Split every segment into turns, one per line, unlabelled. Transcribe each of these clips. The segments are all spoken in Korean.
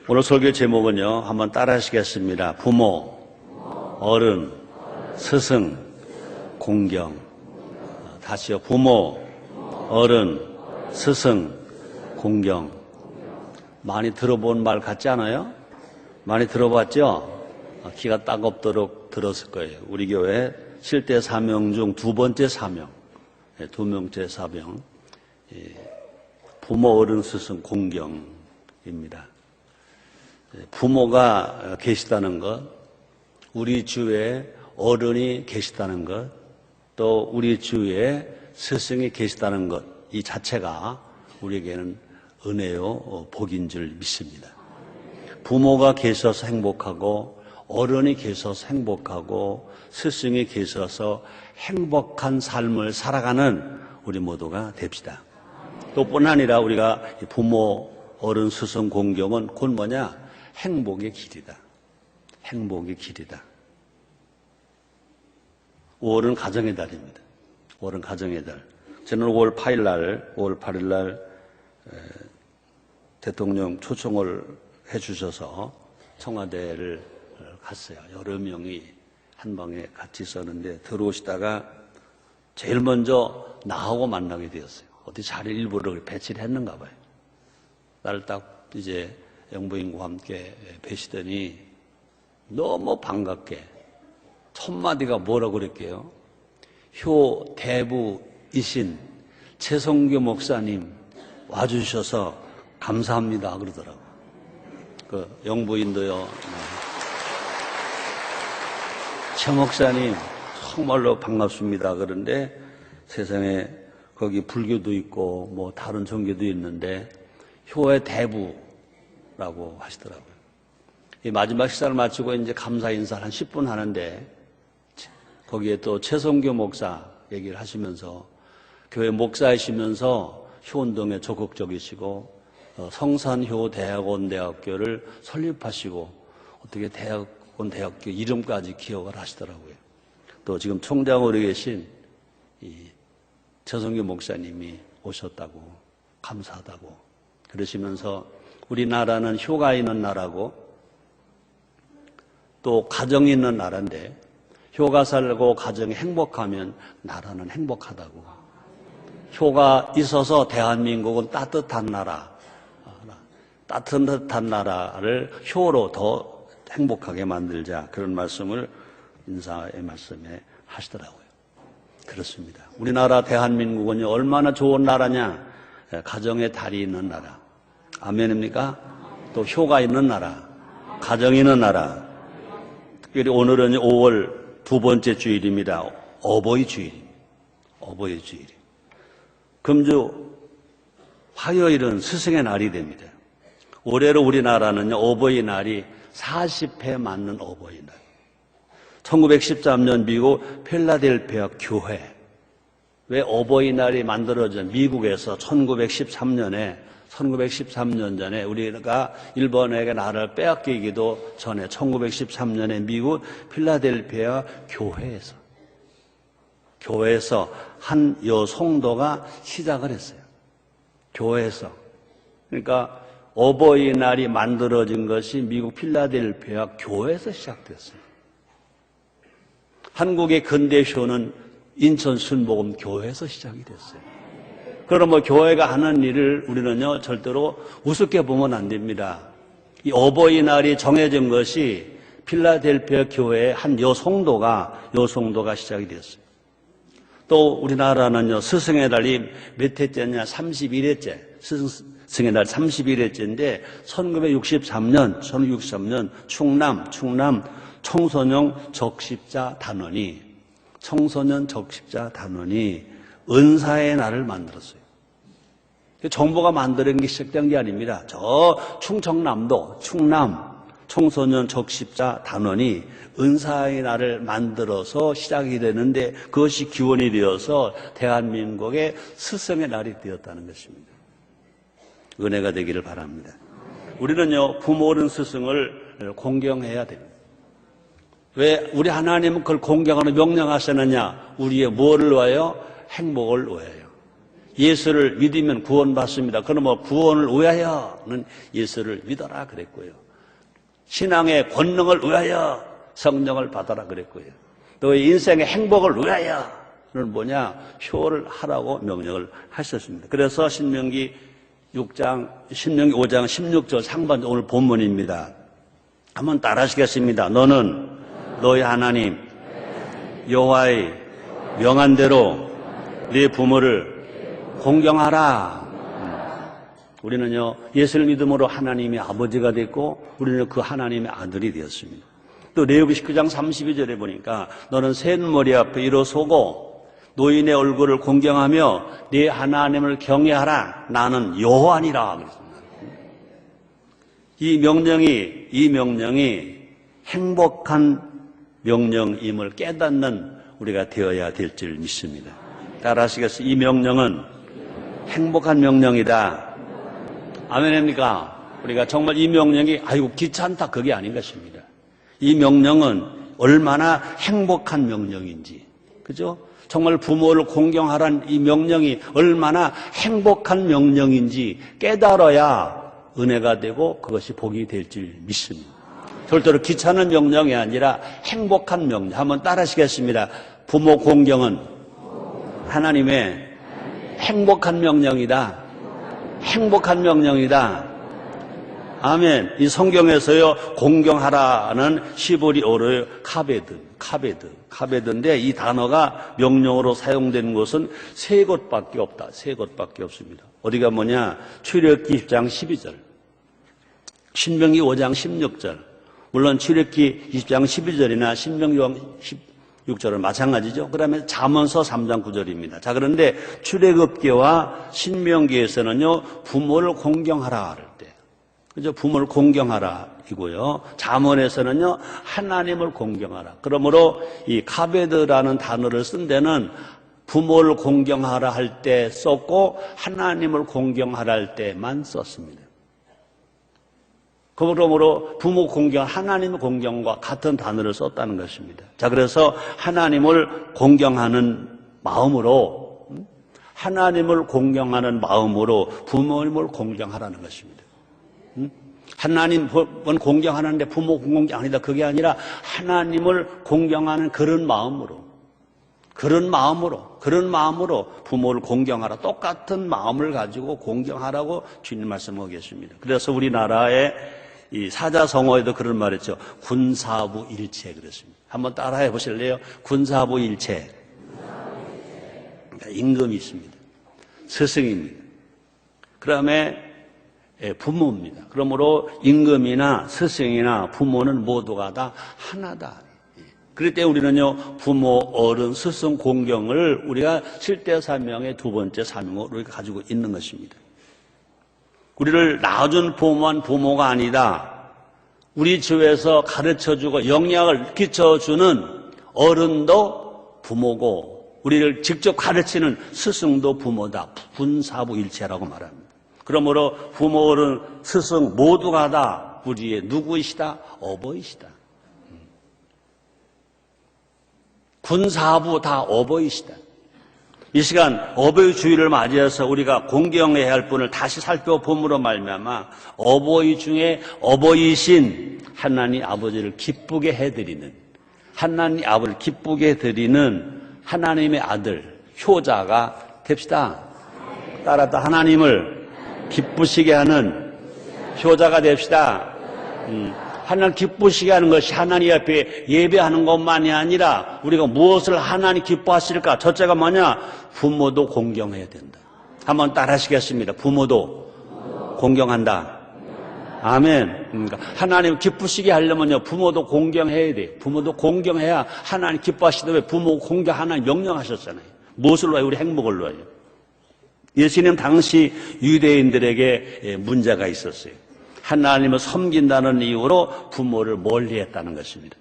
오늘 설교 제목은요, 한번 따라 하시겠습니다. 부모, 어른, 스승, 공경. 다시요. 부모, 어른, 스승, 공경. 많이 들어본 말 같지 않아요? 많이 들어봤죠? 귀가 따갑도록 들었을 거예요. 우리 교회 7대 사명 중 두 번째 사명, 두 명째 사명, 부모, 어른, 스승, 공경입니다. 부모가 계시다는 것, 우리 주위에 어른이 계시다는 것, 또 우리 주위에 스승이 계시다는 것, 이 자체가 우리에게는 은혜요, 복인 줄 믿습니다. 부모가 계셔서 행복하고, 어른이 계셔서 행복하고, 스승이 계셔서 행복한 삶을 살아가는 우리 모두가 됩시다. 또 뿐 아니라 우리가 부모, 어른, 스승, 공경은 곧 뭐냐? 행복의 길이다. 행복의 길이다. 5월은 가정의 달입니다. 5월은 가정의 달. 저는 5월 8일 날 대통령 초청을 해주셔서 청와대를 갔어요. 여러 명이 한 방에 같이 있었는데 들어오시다가 제일 먼저 나하고 만나게 되었어요. 어디 자리 일부러 배치를 했는가 봐요. 나를 딱 이제 영부인과 함께 뵈시더니 너무 반갑게 첫 마디가 뭐라고 그랬게요? 효 대부이신 최성교 목사님 와주셔서 감사합니다 그러더라고요. 그 영부인도요. 최 목사님 정말로 반갑습니다. 그런데 세상에 거기 불교도 있고 뭐 다른 종교도 있는데 효의 대부라고 하시더라고요. 이 마지막 식사를 마치고 이제 감사 인사를 한 10분 하는데 거기에 또 최성교 목사 얘기를 하시면서 교회 목사이시면서 효운동에 적극적이시고 성산효 대학원대학교를 설립하시고 어떻게 대학원대학교 이름까지 기억을 하시더라고요. 또 지금 총장으로 계신 이 최성교 목사님이 오셨다고 감사하다고 그러시면서 우리나라는 효가 있는 나라고 또 가정이 있는 나라인데 효가 살고 가정이 행복하면 나라는 행복하다고. 효가 있어서 대한민국은 따뜻한 나라, 따뜻한 나라를 효로 더 행복하게 만들자 그런 말씀을 인사의 말씀에 하시더라고요. 그렇습니다. 우리나라 대한민국은 얼마나 좋은 나라냐? 가정의 달이 있는 나라. 아멘입니까? 또 효가 있는 나라, 가정이 있는 나라. 특별히 오늘은 5월 두 번째 주일입니다. 어버이 주일입니다. 어버이 주일. 금주 화요일은 스승의 날이 됩니다. 올해로 우리나라는 어버이날이 40회 맞는 어버이날. 1913년 미국 필라델피아 교회. 왜 어버이날이 만들어진 미국에서 1913년 전에 우리가 일본에게 나라를 빼앗기기도 전에 1913년에 미국 필라델피아 교회에서 한 여성도가 시작을 했어요. 교회에서. 그러니까 어버이날이 만들어진 것이 미국 필라델피아 교회에서 시작됐어요. 한국의 근대쇼는 인천 순복음 교회에서 시작이 됐어요. 그러면 교회가 하는 일을 우리는요 절대로 우습게 보면 안 됩니다. 이 어버이날이 정해진 것이 필라델피아 교회의 한 여성도가 시작이 됐어요. 또 우리나라는요 스승의 날이 몇 회째냐 31회째 스승의 날 31회째인데 1963년 충남 청소년 적십자 단원이 은사의 날을 만들었어요. 정부가 만드는 게 시작된 게 아닙니다. 저 충청남도 충남 청소년 적십자 단원이 은사의 날을 만들어서 시작이 되는데 그것이 기원이 되어서 대한민국의 스승의 날이 되었다는 것입니다. 은혜가 되기를 바랍니다. 우리는요 부모 어른 스승을 공경해야 됩니다. 왜 우리 하나님은 그걸 공경하는 명령하셨느냐? 우리의 뭐를 위하여? 행복을 위하여. 예수를 믿으면 구원받습니다. 그러면 구원을 위하여는 예수를 믿어라 그랬고요. 신앙의 권능을 위하여 성령을 받아라 그랬고요. 또 인생의 행복을 위하여는 뭐냐? 효를 하라고 명령을 하셨습니다. 그래서 신명기 5장 16절 상반 오늘 본문입니다. 한번 따라하시겠습니다. 너는 너희 하나님 여호와의 명한 대로 네 부모를 공경하라. 우리는요, 예수를 믿음으로 하나님의 아버지가 됐고 우리는 그 하나님의 아들이 되었습니다. 또 레위기 19장 32절에 보니까 너는 셋머리 앞에 일어서고 노인의 얼굴을 공경하며 네 하나님을 경외하라. 나는 여호와니라 그랬습니다. 이 명령이 행복한 명령임을 깨닫는 우리가 되어야 될 줄 믿습니다. 따라하시겠어요? 이 명령은 행복한 명령이다. 아멘입니까? 우리가 정말 이 명령이 아이고 귀찮다 그게 아닌 것입니다. 이 명령은 얼마나 행복한 명령인지, 그죠? 정말 부모를 공경하라는 이 명령이 얼마나 행복한 명령인지 깨달아야 은혜가 되고 그것이 복이 될 줄 믿습니다. 절대로 귀찮은 명령이 아니라 행복한 명령. 한번 따라하시겠습니다. 부모 공경은 하나님의 행복한 명령이다. 행복한 명령이다. 아멘. 이 성경에서요, 공경하라는 히브리어로 카베드인데 이 단어가 명령어로 사용된 곳은 세 곳밖에 없다. 세 곳밖에 없습니다. 어디가 뭐냐? 출애굽기 10장 12절, 신명기 5장 16절, 물론 출애굽기 20장 12절이나 신명기 16절은 마찬가지죠. 그 다음에 잠언서 3장 9절입니다. 자, 그런데 출애굽기와 신명기에서는요, 부모를 공경하라 할 때, 그죠? 부모를 공경하라 이고요. 잠언에서는요, 하나님을 공경하라. 그러므로 이 카베드라는 단어를 쓴 데는 부모를 공경하라 할 때 썼고 하나님을 공경하라 할 때만 썼습니다. 그러므로 부모 공경, 하나님 공경과 같은 단어를 썼다는 것입니다. 자, 그래서 하나님을 공경하는 마음으로, 하나님을 공경하는 마음으로 부모님을 공경하라는 것입니다. 하나님은 공경하는데 부모 공경이 아니다. 그게 아니라 하나님을 공경하는 그런 마음으로 부모를 공경하라. 똑같은 마음을 가지고 공경하라고 주님 말씀하고 계십니다. 그래서 우리나라의 이 사자성어에도 그런 말 했죠. 군사부일체 그랬습니다. 한번 따라해 보실래요? 군사부일체. 임금이 있습니다. 스승입니다. 그 다음에 부모입니다. 그러므로 임금이나 스승이나 부모는 모두가 다 하나다. 그럴 때 우리는요, 부모, 어른, 스승 공경을 우리가 실대사명의 두 번째 사명으로 우리가 가지고 있는 것입니다. 우리를 낳아준 부모만 부모가 아니다. 우리 주위에서 가르쳐주고 영향을 끼쳐주는 어른도 부모고 우리를 직접 가르치는 스승도 부모다. 군사부일체라고 말합니다. 그러므로 부모, 어른, 스승 모두가 다 우리의 누구이시다? 어버이시다. 군사부 다 어버이시다. 이 시간 어버이 주일을 맞이해서 우리가 공경해야 할 분을 다시 살펴봄으로 말미암아 어버이 중에 어버이신 하나님 아버지를 기쁘게 해드리는, 하나님 아버지를 기쁘게 해드리는 하나님의 아들 효자가 됩시다. 따라서 하나님을 기쁘시게 하는 효자가 됩시다. 하나님 기쁘시게 하는 것이 하나님 앞에 예배하는 것만이 아니라 우리가 무엇을 하나님 기뻐하실까? 첫째가 뭐냐? 부모도 공경해야 된다. 한번 따라하시겠습니다. 부모도 공경한다. 아멘. 그러니까 하나님 기쁘시게 하려면요, 부모도 공경해야 돼. 부모도 공경해야 하나님 기뻐하시는데 왜 부모 공경 하나님 명령하셨잖아요. 무엇을 위하여? 우리 행복을 위하여. 예수님 당시 유대인들에게 문제가 있었어요. 하나님을 섬긴다는 이유로 부모를 멀리했다는 것입니다.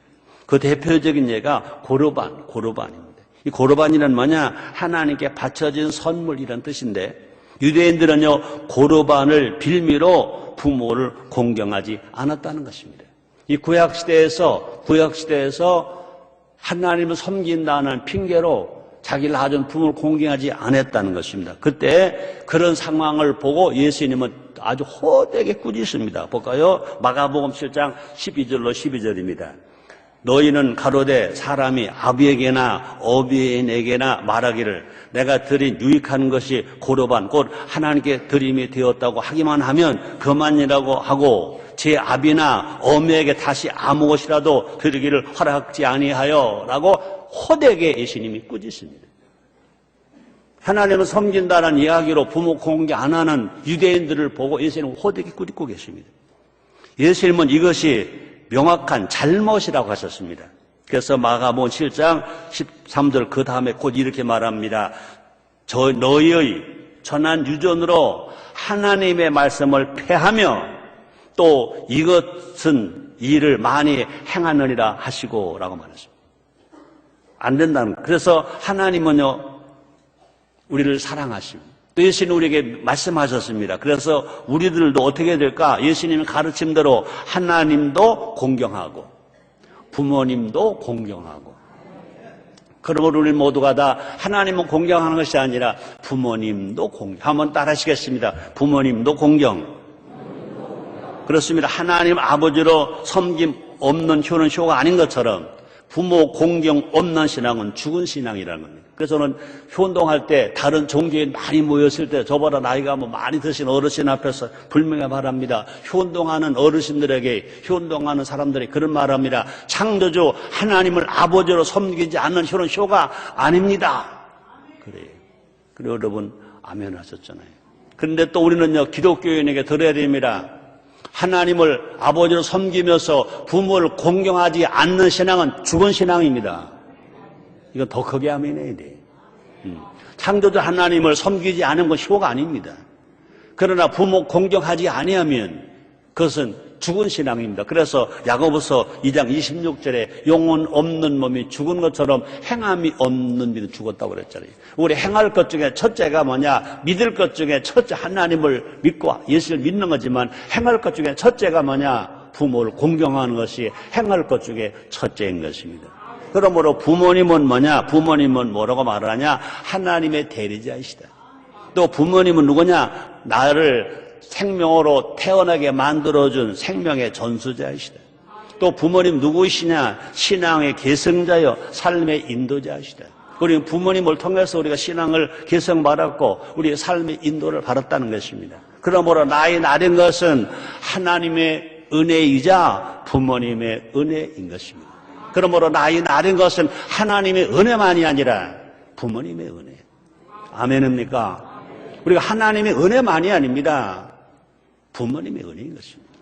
그 대표적인 예가 고르반입니다. 이 고르반이란 뭐냐? 하나님께 바쳐진 선물이란 뜻인데 유대인들은요, 고르반을 빌미로 부모를 공경하지 않았다는 것입니다. 이 구약시대에서 하나님을 섬긴다는 핑계로 자기를 낳아준 부모를 공경하지 않았다는 것입니다. 그때 그런 상황을 보고 예수님은 아주 호되게 꾸짖습니다. 볼까요? 마가복음 7장 12절로 12절입니다. 너희는 가로되 사람이 아비에게나 어비인에게나 말하기를 내가 드린 유익한 것이 고로반 곧 하나님께 드림이 되었다고 하기만 하면 그만이라고 하고 제 아비나 어미에게 다시 아무 것이라도 드리기를 허락지 아니하여 라고 호되게 예수님이 꾸짖습니다. 하나님을 섬긴다는 이야기로 부모 공경 안 하는 유대인들을 보고 예수님은 호되게 꾸짖고 계십니다. 예수님은 이것이 명확한 잘못이라고 하셨습니다. 그래서 마가복음 7장 13절 그 다음에 곧 이렇게 말합니다. 너희의 천한 유전으로 하나님의 말씀을 폐하며 또 이것은 일을 많이 행하느니라 하시고 라고 말했습니다. 안 된다는 거예요. 그래서 하나님은요 우리를 사랑하십니다. 또 예수님은 우리에게 말씀하셨습니다. 그래서 우리들도 어떻게 될까? 예수님의 가르침대로 하나님도 공경하고 부모님도 공경하고 그러므로 우리 모두가 다 하나님은 공경하는 것이 아니라 부모님도 공경. 한번 따라 하시겠습니다. 부모님도 공경. 그렇습니다. 하나님 아버지로 섬김 없는 효는 효가 아닌 것처럼 부모 공경 없는 신앙은 죽은 신앙이라는 겁니다. 그래서 저는 효운동할 때 다른 종교인 많이 모였을 때 저보다 나이가 많이 드신 어르신 앞에서 분명히 말합니다. 효운동하는 어르신들에게 효운동하는 사람들이 그런 말합니다. 창조주 하나님을 아버지로 섬기지 않는 효는 효가 아닙니다. 그래요. 그리고 여러분 아멘 하셨잖아요. 그런데 또 우리는요 기독교인에게 들어야 됩니다. 하나님을 아버지로 섬기면서 부모를 공경하지 않는 신앙은 죽은 신앙입니다. 이건 더 크게 아멘해야 돼. 창조주 하나님을 섬기지 않은 건 효가 아닙니다. 그러나 부모 공경하지 아니하면 그것은 죽은 신앙입니다. 그래서 야고보서 2장 26절에 영혼 없는 몸이 죽은 것처럼 행함이 없는 믿음 죽었다고 그랬잖아요. 우리 행할 것 중에 첫째가 뭐냐? 믿을 것 중에 첫째 하나님을 믿고 예수를 믿는 거지만 행할 것 중에 첫째가 뭐냐? 부모를 공경하는 것이 행할 것 중에 첫째인 것입니다. 그러므로 부모님은 뭐냐? 부모님은 뭐라고 말하냐? 하나님의 대리자이시다. 또 부모님은 누구냐? 나를 생명으로 태어나게 만들어준 생명의 전수자이시다. 또 부모님 누구이시냐? 신앙의 계승자여 삶의 인도자이시다. 우리 부모님을 통해서 우리가 신앙을 계승받았고 우리의 삶의 인도를 받았다는 것입니다. 그러므로 나의 나된 것은 하나님의 은혜이자 부모님의 은혜인 것입니다. 그러므로 나의 나된 것은 하나님의 은혜만이 아니라 부모님의 은혜. 아멘입니까? 우리가 하나님의 은혜만이 아닙니다. 부모님의 은혜인 것입니다.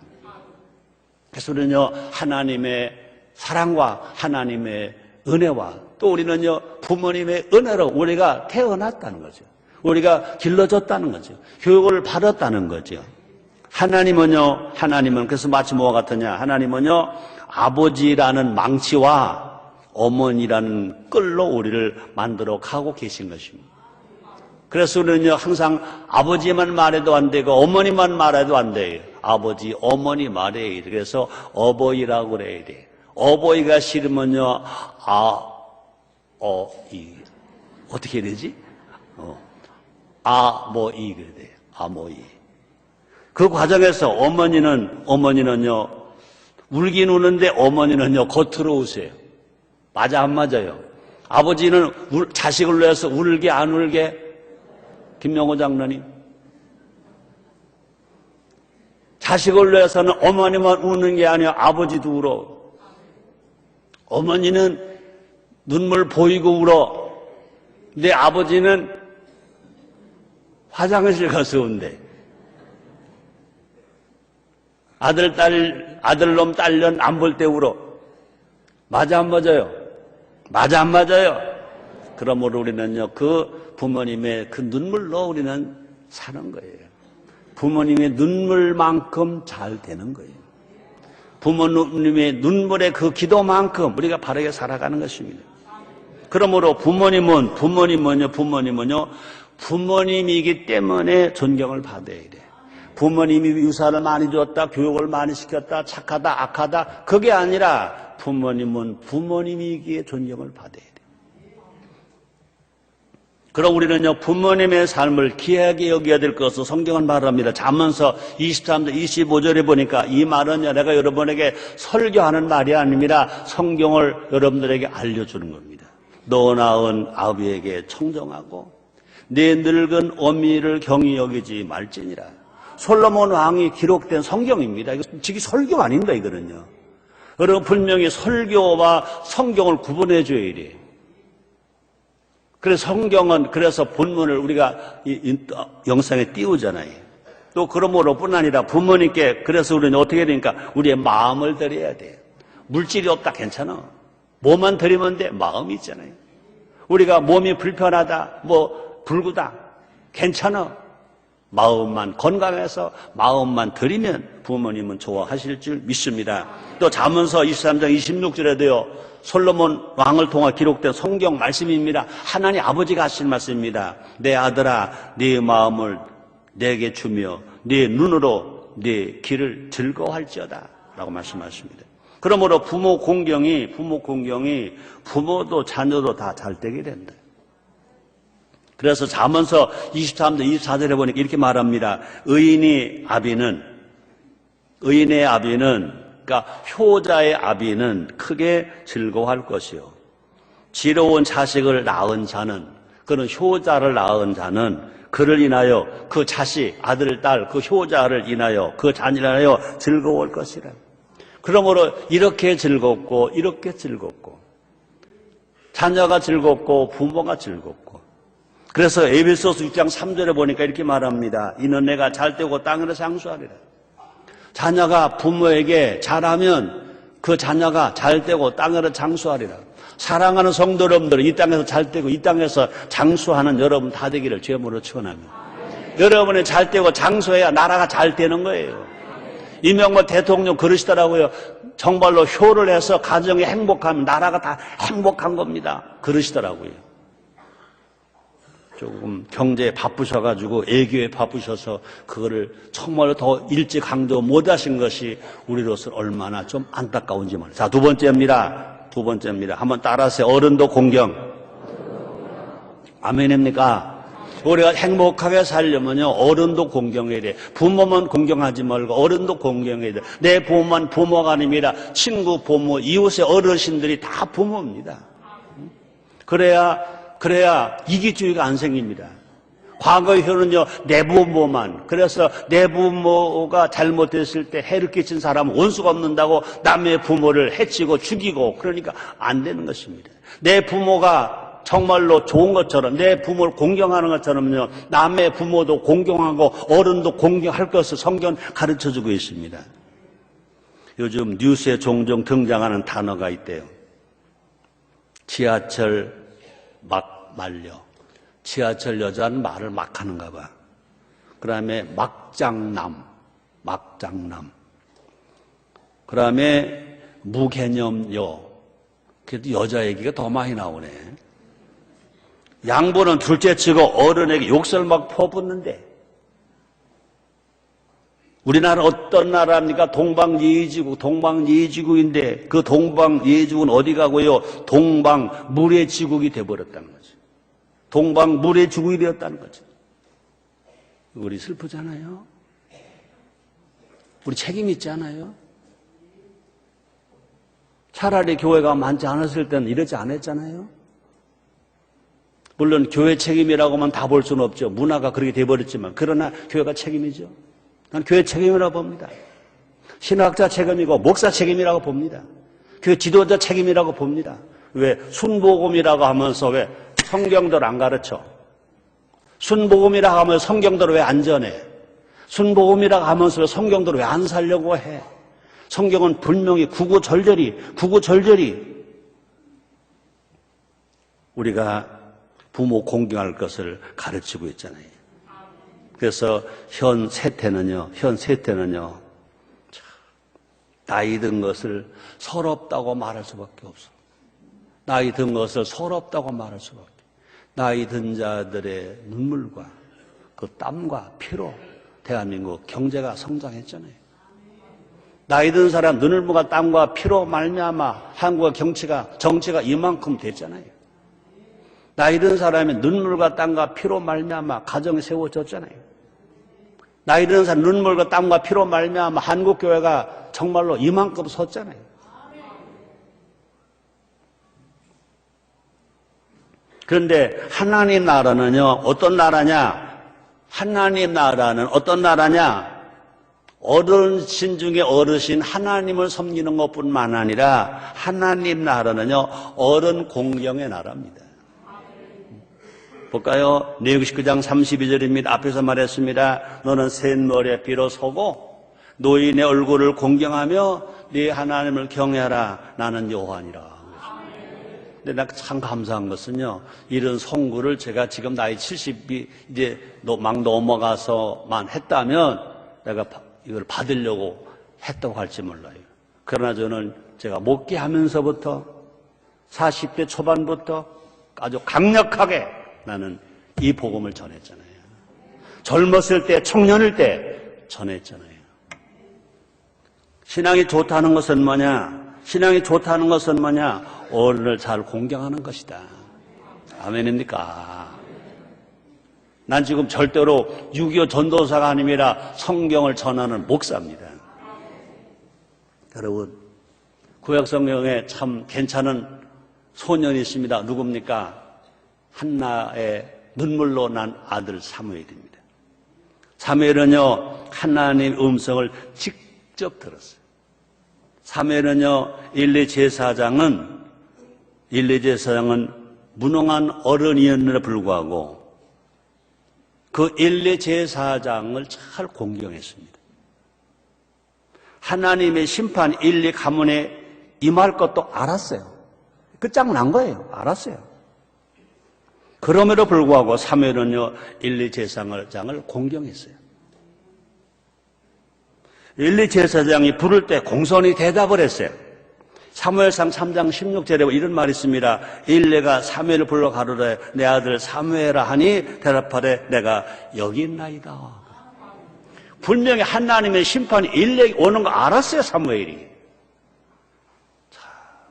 그래서 우리는요, 하나님의 사랑과 하나님의 은혜와 또 우리는요, 부모님의 은혜로 우리가 태어났다는 거죠. 우리가 길러졌다는 거죠. 교육을 받았다는 거죠. 하나님은 그래서 마치 뭐와 같으냐? 하나님은요, 아버지라는 망치와 어머니라는 끌로 우리를 만들어 가고 계신 것입니다. 그래서 우리는요, 항상 아버지만 말해도 안 되고 어머니만 말해도 안 돼요. 아버지, 어머니 말해야 돼. 그래서 어버이라고 그래야 돼. 어버이가 싫으면요, 이. 어떻게 해야 되지? 아모이 그래야 돼. 아모이. 그 과정에서 어머니는요, 울긴 우는데 어머니는요, 겉으로 우세요. 맞아, 안 맞아요? 아버지는 자식을 위해서 울게, 안 울게? 김명호 장로님. 자식을 위해서는 어머니만 우는 게 아니라 아버지도 울어. 어머니는 눈물 보이고 울어. 내 아버지는 화장실 가서 운대. 아들놈, 딸년 안 볼 때 울어. 맞아, 안 맞아요? 맞아, 안 맞아요? 그러므로 우리는요, 그 부모님의 그 눈물로 우리는 사는 거예요. 부모님의 눈물만큼 잘 되는 거예요. 부모님의 눈물의 그 기도만큼 우리가 바르게 살아가는 것입니다. 그러므로 부모님은요, 부모님이기 때문에 존경을 받아야 돼. 부모님이 유산을 많이 줬다, 교육을 많이 시켰다, 착하다, 악하다, 그게 아니라 부모님은 부모님이기에 존경을 받아야 돼. 그럼 우리는요, 부모님의 삶을 귀하게 여겨야 될 것을 성경은 말합니다. 잠언서 23절, 25절에 보니까 이 말은요, 내가 여러분에게 설교하는 말이 아닙니다. 성경을 여러분들에게 알려주는 겁니다. 너 낳은 아비에게 청정하고 내 늙은 어미를 경히 여기지 말지니라. 솔로몬 왕이 기록된 성경입니다. 이거 즉이 설교 아닙니다, 이거는요. 여러분, 분명히 설교와 성경을 구분해 줘야 이래. 그래서 성경은, 그래서 본문을 우리가 영상에 띄우잖아요. 또 그러므로 뿐 아니라 부모님께, 그래서 우리는 어떻게 되니까 우리의 마음을 드려야 돼. 물질이 없다, 괜찮아. 뭐만 드리면 돼? 마음이 있잖아요. 우리가 몸이 불편하다, 불구다, 괜찮아. 마음만 건강해서 마음만 드리면 부모님은 좋아하실 줄 믿습니다. 또 잠언서 23장 26절에도요, 솔로몬 왕을 통해 기록된 성경 말씀입니다. 하나님 아버지가 하신 말씀입니다. 내 아들아, 네 마음을 내게 주며 네 눈으로 네 길을 즐거워할지어다 라고 말씀하십니다. 그러므로 부모 공경이 부모도 자녀도 다 잘되게 된다. 그래서 잠언서 23절 24절에 보니까 이렇게 말합니다. 의인의 아비는, 그러니까 효자의 아비는 크게 즐거워할 것이요, 지혜로운 자식을 낳은 자는, 그는 효자를 낳은 자는 그를 인하여, 그 자식, 아들, 딸, 그 효자를 인하여, 그 자녀를 인하여 즐거워할 것이라. 그러므로 이렇게 즐겁고 이렇게 즐겁고, 자녀가 즐겁고 부모가 즐겁고. 그래서 에베소서 6장 3절에 보니까 이렇게 말합니다. 이는 내가 잘되고 땅에서 장수하리라. 자녀가 부모에게 잘하면 그 자녀가 잘되고 땅에서 장수하리라. 사랑하는 성도 여러분들, 이 땅에서 잘되고 이 땅에서 장수하는 여러분 다 되기를 주님으로 축원합니다. 여러분이 잘되고 장수해야 나라가 잘 되는 거예요. 이명박 대통령 그러시더라고요. 정말로 효를 해서 가정이 행복하면 나라가 다 행복한 겁니다. 그러시더라고요. 조금 경제에 바쁘셔가지고 애교에 바쁘셔서 그거를 정말로 더 일찍 강조 못하신 것이 우리로서 얼마나 좀 안타까운지 말이에요. 자, 두 번째입니다. 한번 따라하세요. 어른도 공경. 아멘입니까? 우리가 행복하게 살려면요, 어른도 공경해야 돼. 부모만 공경하지 말고 어른도 공경해야 돼. 내 부모만 부모가 아닙니다. 친구, 부모, 이웃의 어르신들이 다 부모입니다. 그래야 이기주의가 안 생깁니다. 과거의 효는요, 내 부모만. 그래서 내 부모가 잘못했을 때 해를 끼친 사람은 원수가 없는다고 남의 부모를 해치고 죽이고, 그러니까 안 되는 것입니다. 내 부모가 정말로 좋은 것처럼, 내 부모를 공경하는 것처럼요, 남의 부모도 공경하고 어른도 공경할 것을 성경은 가르쳐주고 있습니다. 요즘 뉴스에 종종 등장하는 단어가 있대요. 지하철 막 말려. 지하철 여자는 말을 막 하는가 봐. 그 다음에 막장남. 그 다음에 무개념여. 그래도 여자 얘기가 더 많이 나오네. 양보는 둘째치고 어른에게 욕설 막 퍼붓는데, 우리나라 어떤 나라입니까? 동방예의지국인데 그 동방예의지국은 어디 가고요? 동방물의지국이 되어버렸다는 거죠. 동방물의지국이 되었다는 거죠. 우리 슬프잖아요. 우리 책임 있지 않아요? 차라리 교회가 많지 않았을 때는 이러지 않았잖아요. 물론 교회 책임이라고만 다 볼 수는 없죠. 문화가 그렇게 돼버렸지만, 그러나 교회가 책임이죠. 난 교회 책임이라고 봅니다. 신학자 책임이고 목사 책임이라고 봅니다. 교회 지도자 책임이라고 봅니다. 왜? 순복음이라고 하면서 왜 성경대로 안 가르쳐? 순복음이라고 하면서 성경대로 왜 안 전해? 순복음이라고 하면서 왜 성경대로 왜 안 살려고 해? 성경은 분명히 구구절절히 우리가 부모 공경할 것을 가르치고 있잖아요. 그래서 현 세태는요, 나이 든 것을 서럽다고 말할 수밖에 없어. 나이 든 것을 서럽다고 말할 수밖에. 나이 든 자들의 눈물과 그 땀과 피로 대한민국 경제가 성장했잖아요. 나이 든 사람 눈물과 땀과 피로 말미암아 한국의 정치가 이만큼 됐잖아요. 나 이런 사람이 눈물과 땀과 피로 말미암아 가정이 세워졌잖아요. 나 이런 사람 눈물과 땀과 피로 말미암아 한국교회가 정말로 이만큼 섰잖아요. 그런데 하나님 나라는요, 어떤 나라냐? 하나님 나라는 어떤 나라냐? 어르신 중에 어르신 하나님을 섬기는 것뿐만 아니라 하나님 나라는요, 어른 공경의 나라입니다. 볼까요? 레위기 19장 32절입니다. 앞에서 말했습니다. 너는 셋머리에 비로 서고 노인의 얼굴을 공경하며 네 하나님을 경외하라. 나는 여호와니라. 근데 나 참 감사한 것은요, 이런 선구를 제가 지금 나이 70이 이제 막 넘어가서만 했다면 내가 이걸 받으려고 했다고 할지 몰라요. 그러나 저는 제가 목회하면서부터 40대 초반부터 아주 강력하게 나는 이 복음을 전했잖아요. 젊었을 때, 청년일 때 전했잖아요. 신앙이 좋다는 것은 뭐냐? 신앙이 좋다는 것은 뭐냐? 어른을 잘 공경하는 것이다. 아멘입니까? 난 지금 절대로 6.25 전도사가 아니라 성경을 전하는 목사입니다. 여러분, 구약성경에 참 괜찮은 소년이 있습니다. 누굽니까? 한나의 눈물로 난 아들 사무엘입니다. 사무엘은요, 하나님의 음성을 직접 들었어요. 사무엘은요, 일리 제사장은 무능한 어른이었는데 불구하고 그 일리 제사장을 잘 공경했습니다. 하나님의 심판 일리 가문에 임할 것도 알았어요. 끝장난 거예요. 알았어요. 그럼에도 불구하고 사무엘은요, 일리 제사장을 공경했어요. 일리 제사장이 부를 때 공손히 대답을 했어요. 사무엘상 3장 16절에 이런 말이 있습니다. 일리가 사무엘을 불러 가로되 내 아들 사무엘아 하니 대답하되 내가 여기 있나이다. 분명히 하나님의 심판이 일리에게 오는 거 알았어요, 사무엘이. 자,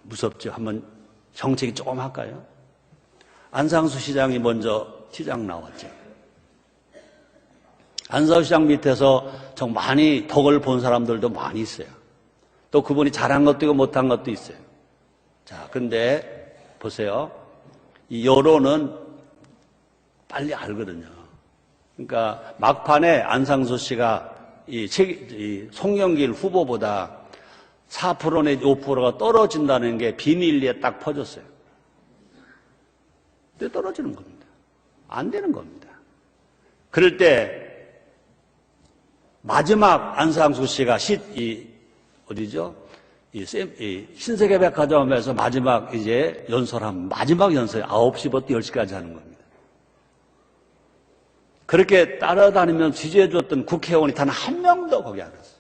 무섭죠. 한번 정책이 조금 할까요? 안상수 시장이 먼저 시장 나왔죠. 안상수 시장 밑에서 정 많이 덕을 본 사람들도 많이 있어요. 또 그분이 잘한 것도 있고 못한 것도 있어요. 자, 근데 보세요. 이 여론은 빨리 알거든요. 그러니까 막판에 안상수 씨가 이 송영길 후보보다 4% 내지 5%가 떨어진다는 게 비밀리에 딱 퍼졌어요. 근데 떨어지는 겁니다. 안 되는 겁니다. 그럴 때 마지막 안상수 씨가 어디죠? 신세계백화점에서 마지막 이제 마지막 연설 9시부터 10시까지 하는 겁니다. 그렇게 따라다니면 지지해줬던 국회의원이 단 한 명도 거기 안 왔어요.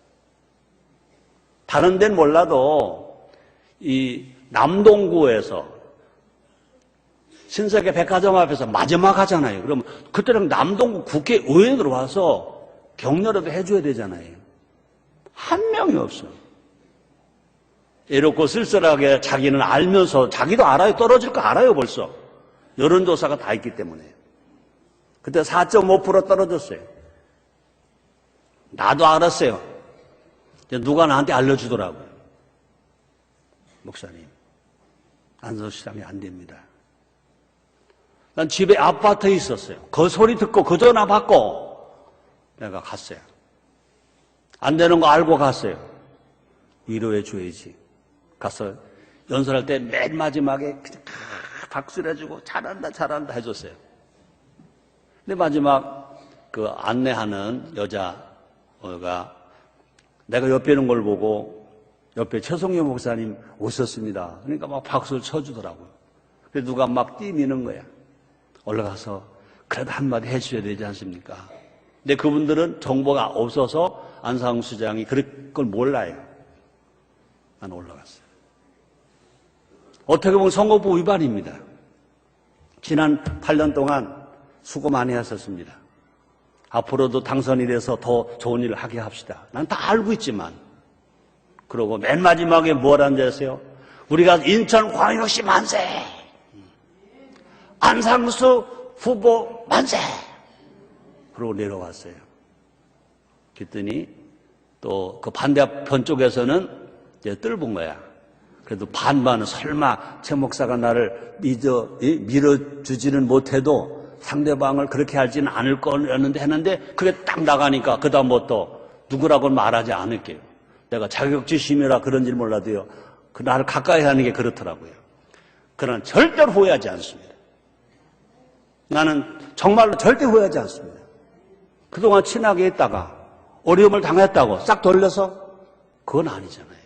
다른 데는 몰라도 이 남동구에서 신세계백화점 앞에서 마지막 하잖아요. 그럼 그때는 남동구 국회의원으로 와서 격려라도 해줘야 되잖아요. 한 명이 없어요. 이렇고 쓸쓸하게 자기는 알면서 자기도 알아요. 떨어질 거 알아요 벌써. 여론조사가 다 있기 때문에. 그때 4.5% 떨어졌어요. 나도 알았어요. 누가 나한테 알려주더라고요. 목사님, 안상수 시장이 안 됩니다. 난 집에 아파트에 있었어요. 그 소리 듣고 그 전화 받고 내가 갔어요. 안 되는 거 알고 갔어요. 위로해 줘야지. 가서 연설할 때 맨 마지막에 박수를 해주고 잘한다 해줬어요. 근데 마지막 그 안내하는 여자가 내가 옆에 있는 걸 보고 옆에 최성규 목사님 오셨습니다. 그러니까 막 박수를 쳐주더라고요. 그래서 누가 막 뛰미는 거야. 올라가서 그래도 한마디 해주셔야 되지 않습니까? 근데 그분들은 정보가 없어서 안상수 시장이 그럴 걸 몰라요. 난 올라갔어요. 어떻게 보면 선거법 위반입니다. 지난 8년 동안 수고 많이 하셨습니다. 앞으로도 당선이 돼서 더 좋은 일을 하게 합시다. 난 다 알고 있지만. 그러고 맨 마지막에 뭘 한지 아세요? 우리가 인천광역시 만세! 안상수 후보 만세! 그러고 내려왔어요. 그랬더니 또 그 반대편 쪽에서는 이제 뜰본 거야. 그래도 반반은 설마 최 목사가 나를 밀어주지는 못해도 상대방을 그렇게 하지는 않을 거였는데 했는데 그게 딱 나가니까 그다음부터 누구라고는 말하지 않을게요. 내가 자격지심이라 그런지 몰라도요. 그 나를 가까이 하는 게 그렇더라고요. 그러나 절대로 후회하지 않습니다. 나는 정말로 절대 후회하지 않습니다. 그동안 친하게 있다가 어려움을 당했다고 싹 돌려서 그건 아니잖아요.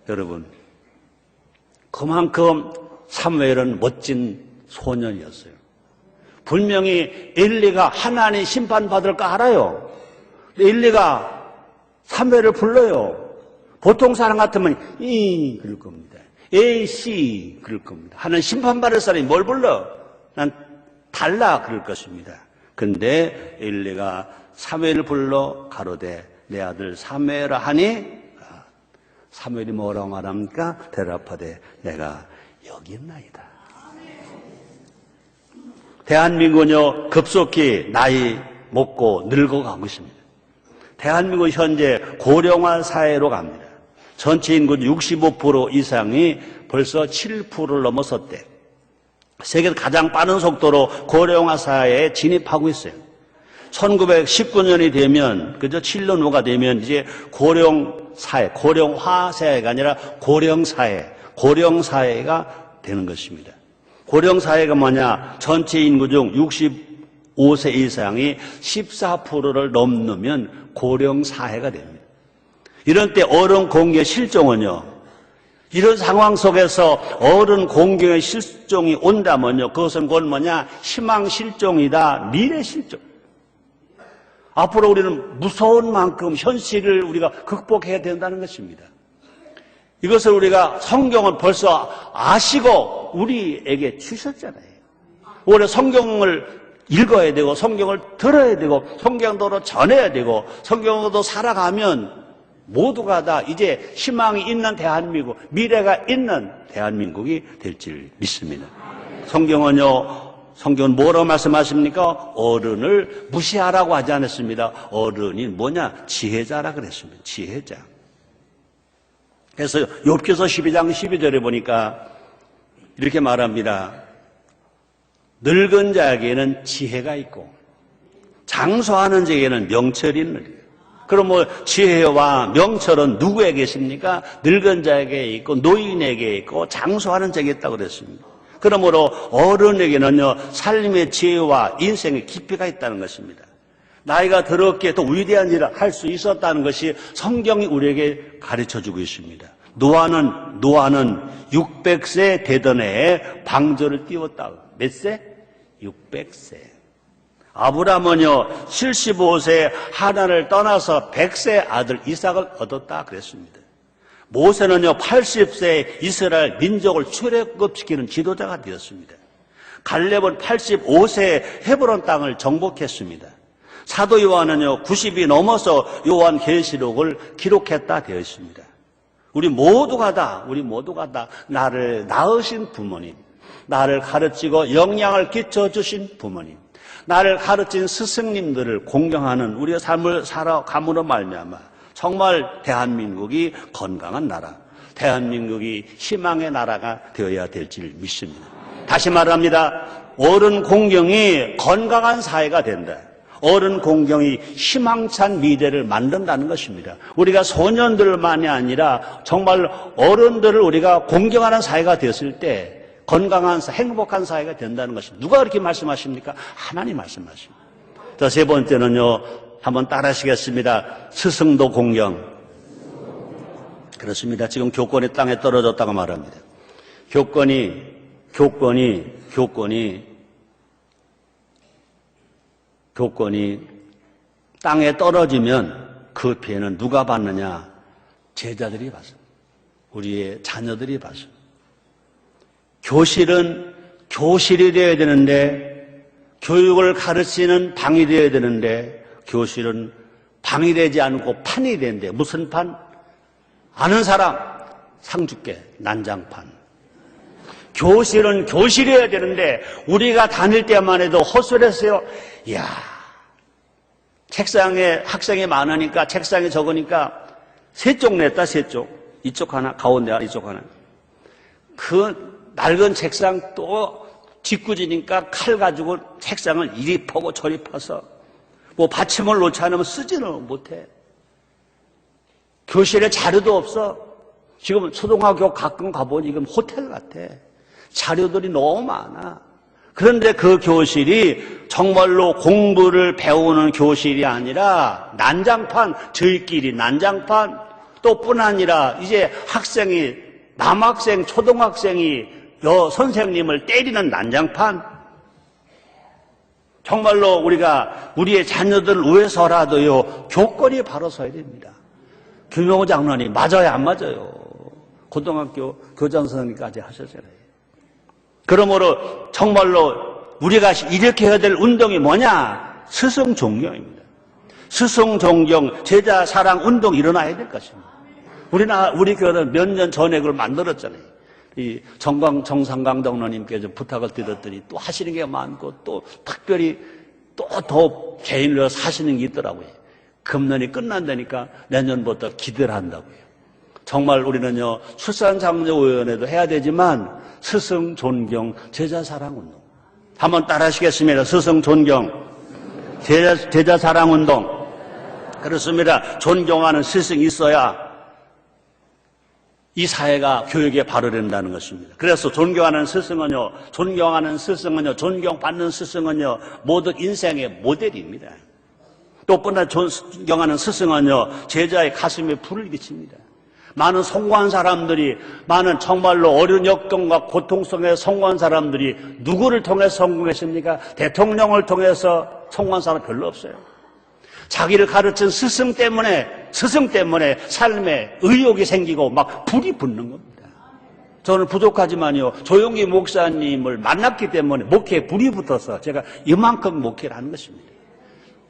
여러분, 그만큼 사무엘은 멋진 소년이었어요. 분명히 엘리가 하나님 심판받을 거 알아요. 엘리가 사무엘을 불러요. 보통 사람 같으면 그럴 겁니다. 에이씨 그럴 겁니다. 하나님 심판받을 사람이 뭘 불러? 난 달라 그럴 것입니다. 근데 엘리가 사무엘을 불러 가로되 내 아들 사무엘아 하니 사무엘이 뭐라고 말합니까? 대답하되 내가 여기 있나이다. 대한민국은요 급속히 나이 먹고 늙어가고 있습니다. 대한민국 현재 고령화 사회로 갑니다. 전체 인구 65% 이상이 벌써 7%를 넘어섰대. 세계에서 가장 빠른 속도로 고령화 사회에 진입하고 있어요. 1919년이 되면, 그저 7년 후가 되면 이제 고령사회, 고령화 사회가 아니라 고령사회, 고령사회가 되는 것입니다. 고령사회가 뭐냐? 전체 인구 중 65세 이상이 14%를 넘으면 고령사회가 됩니다. 이런 때 어른 공경의 실종은요, 이런 상황 속에서 어른 공경의 실종이 온다면요, 그것은 곧 뭐냐? 희망 실종이다, 미래 실종. 앞으로 우리는 무서운 만큼 현실을 우리가 극복해야 된다는 것입니다. 이것을 우리가 성경은 벌써 아시고 우리에게 주셨잖아요. 원래 성경을 읽어야 되고 성경을 들어야 되고 성경도로 전해야 되고 성경으로 살아가면 모두가 다 이제 희망이 있는 대한민국, 미래가 있는 대한민국이 될 줄 믿습니다. 성경은 뭐라고 말씀하십니까? 어른을 무시하라고 하지 않았습니다. 어른이 뭐냐? 지혜자라 그랬습니다. 지혜자. 그래서 욥기서 12장 12절에 보니까 이렇게 말합니다. 늙은 자에게는 지혜가 있고 장수하는 자에게는 명철이 있느니라. 그럼 지혜와 명철은 누구에게 있습니까? 늙은 자에게 있고 노인에게 있고 장수하는 자에게 있다고 그랬습니다. 그러므로 어른에게는요, 삶의 지혜와 인생의 깊이가 있다는 것입니다. 나이가 들었기에 더 위대한 일을 할 수 있었다는 것이 성경이 우리에게 가르쳐주고 있습니다. 노아는 600세 되던 해에 방주를 띄웠다. 몇 세? 600세. 아브라함은요, 75세 하나님을 떠나서 100세 아들 이삭을 얻었다 그랬습니다. 모세는요 80세 이스라엘 민족을 출애굽시키는 지도자가 되었습니다. 갈렙은 85세 헤브론 땅을 정복했습니다. 사도 요한은요 90이 넘어서 요한계시록을 기록했다 되어 있습니다. 우리 모두가 다 나를 낳으신 부모님, 나를 가르치고 영양을 끼쳐주신 부모님, 나를 가르친 스승님들을 공경하는 우리의 삶을 살아감으로 말미암아 정말 대한민국이 건강한 나라, 대한민국이 희망의 나라가 되어야 될 줄 믿습니다. 다시 말합니다. 어른 공경이 건강한 사회가 된다. 어른 공경이 희망찬 미래를 만든다는 것입니다. 우리가 소년들만이 아니라 정말 어른들을 우리가 공경하는 사회가 되었을 때 건강한, 행복한 사회가 된다는 것입니다. 누가 그렇게 말씀하십니까? 하나님 말씀하십니다. 자, 세 번째는요. 한번 따라 하시겠습니다. 스승도 공경. 그렇습니다. 지금 교권이 땅에 떨어졌다고 말합니다. 교권이 땅에 떨어지면 그 피해는 누가 받느냐? 제자들이 받습니다. 우리의 자녀들이 받습니다. 교실은 교실이 되어야 되는데, 교육을 가르치는 방이 되어야 되는데, 교실은 방이 되지 않고 판이 되는데, 무슨 판? 아는 사람 상 줄게, 난장판. 교실은 교실이어야 되는데 우리가 다닐 때만 해도 헛소리했어요. 이야, 책상에 학생이 많으니까 책상이 적으니까 세 쪽 냈다. 세 쪽. 이쪽 하나, 가운데 하나, 이쪽 하나. 그 낡은 책상 또 짓궂으니까 칼 가지고 책상을 이리 퍼고 저리 퍼서 뭐 받침을 놓지 않으면 쓰지는 못해. 교실에 자료도 없어. 지금 초등학교 가끔 가보니 지금 호텔 같아. 자료들이 너무 많아. 그런데 그 교실이 정말로 공부를 배우는 교실이 아니라 난장판, 저희끼리 난장판, 또 뿐 아니라 이제 학생이, 남학생, 초등학생이 선생님을 때리는 난장판. 정말로 우리가 우리의 자녀들 위해서라도요, 교권이 바로 서야 됩니다. 김용호 장로님, 맞아요, 안 맞아요? 고등학교 교장 선생님까지 하셨잖아요. 그러므로 정말로 우리가 일으켜야 될 운동이 뭐냐? 스승 존경입니다. 스승 존경, 제자 사랑 운동이 일어나야 될 것입니다. 우리 교회는 몇 년 전에 그걸 만들었잖아요. 이 정상강 장로님께서 부탁을 드렸더니 또 하시는 게 많고 또 특별히 또 더 개인을 위해서 하시는 게 있더라고요. 금년이 끝난다니까 내년부터 기대를 한다고요. 정말 우리는요, 출산장려위원회도 해야 되지만 스승 존경, 제자 사랑 운동. 한번 따라 하시겠습니다. 스승 존경, 제자 사랑 운동. 그렇습니다. 존경하는 스승이 있어야 이 사회가 교육에 발효된다는 것입니다. 그래서 존경하는 스승은요, 존경받는 스승은요, 모든 인생의 모델입니다. 또 뿐만 존경하는 스승은요, 제자의 가슴에 불을 비칩니다. 많은 성공한 사람들이, 많은 정말로 어려운 역경과 고통 속에 성공한 사람들이 누구를 통해서 성공했습니까? 대통령을 통해서 성공한 사람 별로 없어요. 자기를 가르친 스승 때문에 삶에 의욕이 생기고 막 불이 붙는 겁니다. 저는 부족하지만요, 조용기 목사님을 만났기 때문에 목회에 불이 붙어서 제가 이만큼 목회를 하는 것입니다.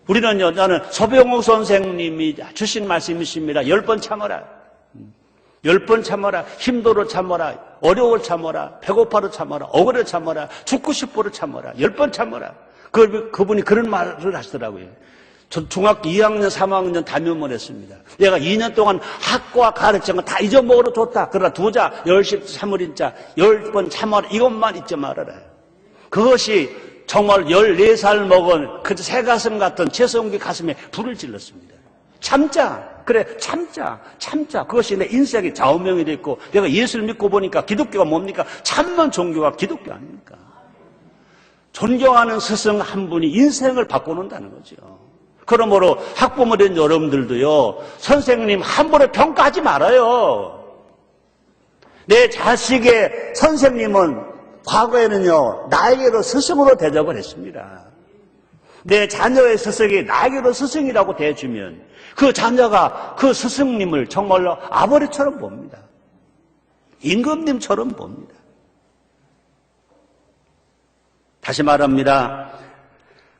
우리는요, 나는 서병옥 선생님이 주신 말씀이십니다. 10번 참아라. 10번 참아라. 힘들어 참아라. 어려워 참아라. 배고파도 참아라. 억울해 참아라. 죽고 싶어도 참아라. 10번 참아라. 그분이 그런 말을 하시더라고요. 저 중학교 2학년, 3학년 담임을 했습니다. 내가 2년 동안 학과 가르친 거 다 잊어먹으러 줬다. 그러나 두자, 10시 참으린자, 10번 참아라. 이것만 잊지 말아라. 그것이 정말 14살 먹은 그 새가슴 같은 최성기 가슴에 불을 질렀습니다. 참자. 그래, 참자. 그것이 내 인생의 좌우명이 됐고, 내가 예수를 믿고 보니까 기독교가 뭡니까? 참는 종교가 기독교 아닙니까? 존경하는 스승 한 분이 인생을 바꿔놓는다는 거죠. 그러므로 학부모된 여러분들도요, 선생님 함부로 평가하지 말아요. 내 자식의 선생님은 과거에는요, 나에게로 스승으로 대접을 했습니다. 내 자녀의 스승이 나에게로 스승이라고 대해주면 그 자녀가 그 스승님을 정말로 아버지처럼 봅니다. 임금님처럼 봅니다. 다시 말합니다.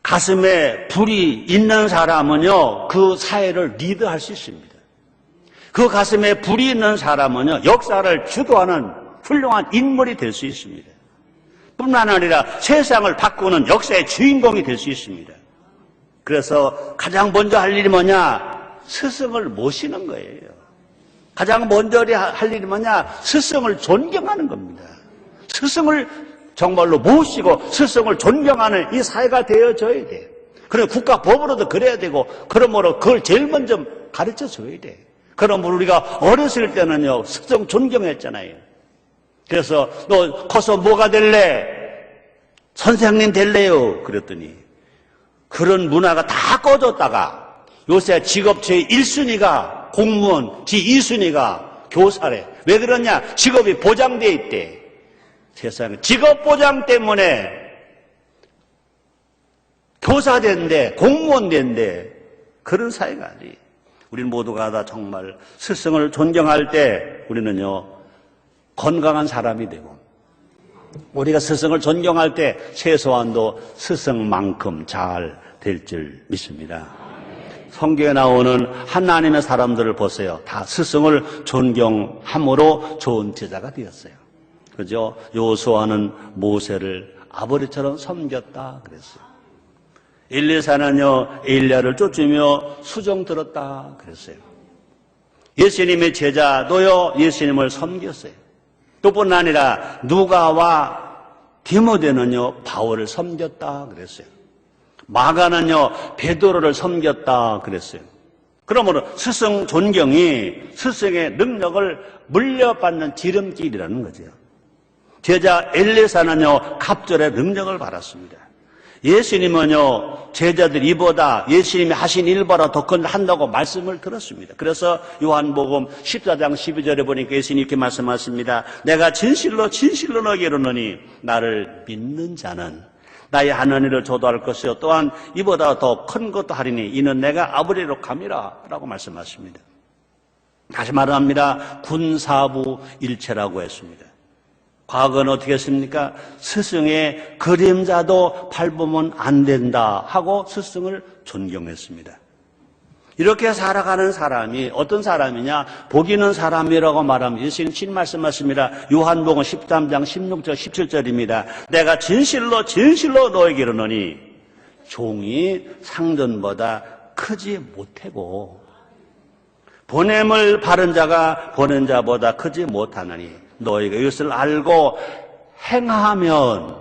가슴에 불이 있는 사람은요, 그 사회를 리드할 수 있습니다. 그 가슴에 불이 있는 사람은요, 역사를 주도하는 훌륭한 인물이 될 수 있습니다. 뿐만 아니라 세상을 바꾸는 역사의 주인공이 될 수 있습니다. 그래서 가장 먼저 할 일이 뭐냐? 스승을 모시는 거예요. 가장 먼저 할 일이 뭐냐? 스승을 존경하는 겁니다. 스승을 정말로 모시고 스승을 존경하는 이 사회가 되어져야 돼요. 그리고 국가법으로도 그래야 되고, 그러므로 그걸 제일 먼저 가르쳐 줘야 돼요. 그러므로 우리가 어렸을 때는요, 스승 존경했잖아요. 그래서 너 커서 뭐가 될래? 선생님 될래요? 그랬더니 그런 문화가 다 꺼졌다가 요새 직업 제1순위가 공무원, 제2순위가 교사래. 왜 그러냐? 직업이 보장돼 있대. 세상에 직업 보장 때문에 교사 된대, 공무원 된대. 그런 사회가 아니에요. 우리는 모두가 다 정말 스승을 존경할 때 우리는요, 건강한 사람이 되고, 우리가 스승을 존경할 때 최소한도 스승만큼 잘 될 줄 믿습니다. 성경에 나오는 하나님의 사람들을 보세요. 다 스승을 존경함으로 좋은 제자가 되었어요. 그죠? 여호수아는 모세를 아버지처럼 섬겼다 그랬어요. 엘리사는요 엘리야를 쫓으며 수종 들었다 그랬어요. 예수님의 제자도요 예수님을 섬겼어요. 또뿐 아니라 누가와 디모데는요 바울을 섬겼다 그랬어요. 마가는요 베드로를 섬겼다 그랬어요. 그러므로 스승 존경이 스승의 능력을 물려받는 지름길이라는 거죠. 제자 엘리사는요 갑절의 능력을 받았습니다. 예수님은요 제자들 이보다 예수님이 하신 일보다 더 큰 한다고 말씀을 들었습니다. 그래서 요한복음 14장 12절에 보니까 예수님이 이렇게 말씀하십니다. 내가 진실로 진실로 너에게 이르노니 나를 믿는 자는 나의 하는 일을 저도 할 것이요 또한 이보다 더 큰 것도 하리니 이는 내가 아버지로 감이라 라고 말씀하십니다. 다시 말합니다. 군사부 일체라고 했습니다. 과거는 어떻게 했습니까? 스승의 그림자도 밟으면 안 된다 하고 스승을 존경했습니다. 이렇게 살아가는 사람이 어떤 사람이냐? 복 있는 사람이라고 말하면 예수님 친 말씀하십니다. 요한복음 13장 16절 17절입니다. 내가 진실로 진실로 너에게 이르노니 종이 상전보다 크지 못하고 보냄을 바른 자가 보낸 자보다 크지 못하나니 너희가 이것을 알고 행하면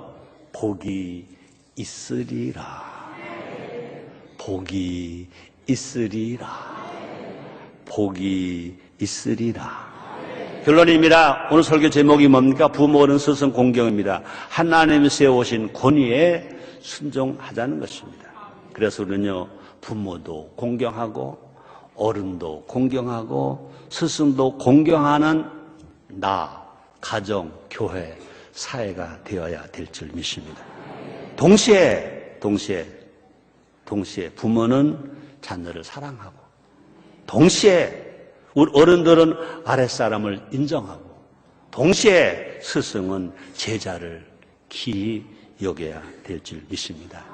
복이 있으리라. 복이 있으리라. 복이 있으리라. 결론입니다. 오늘 설교 제목이 뭡니까? 부모는 스승 공경입니다. 하나님이 세우신 권위에 순종하자는 것입니다. 그래서 우리는요 부모도 공경하고 어른도 공경하고 스승도 공경하는 나, 가정, 교회, 사회가 되어야 될 줄 믿습니다. 동시에 부모는 자녀를 사랑하고 동시에 우리 어른들은 아랫사람을 인정하고 동시에 스승은 제자를 기이 여겨야 될 줄 믿습니다.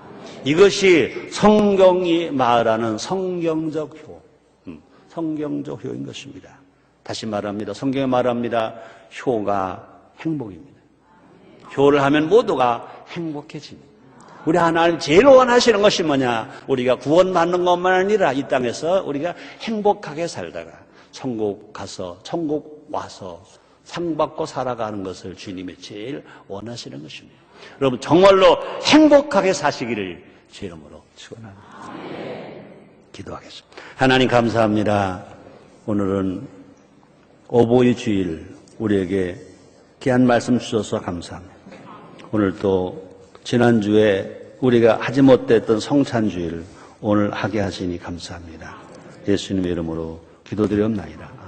이것이 성경이 말하는 성경적 효인 것입니다. 다시 말합니다. 성경에 말합니다. 효가 행복입니다. 효를 하면 모두가 행복해집니다. 우리 하나님 제일 원하시는 것이 뭐냐? 우리가 구원받는 것만 아니라 이 땅에서 우리가 행복하게 살다가 천국 가서 천국 와서 상 받고 살아가는 것을 주님이 제일 원하시는 것입니다. 여러분 정말로 행복하게 사시기를 주 이름으로 축원합니다. 기도하겠습니다. 하나님 감사합니다. 오늘은 오보이 주일 우리에게 귀한 말씀 주셔서 감사합니다. 오늘 또 지난주에 우리가 하지 못했던 성찬주일 오늘 하게 하시니 감사합니다. 예수님의 이름으로 기도드리옵나이다.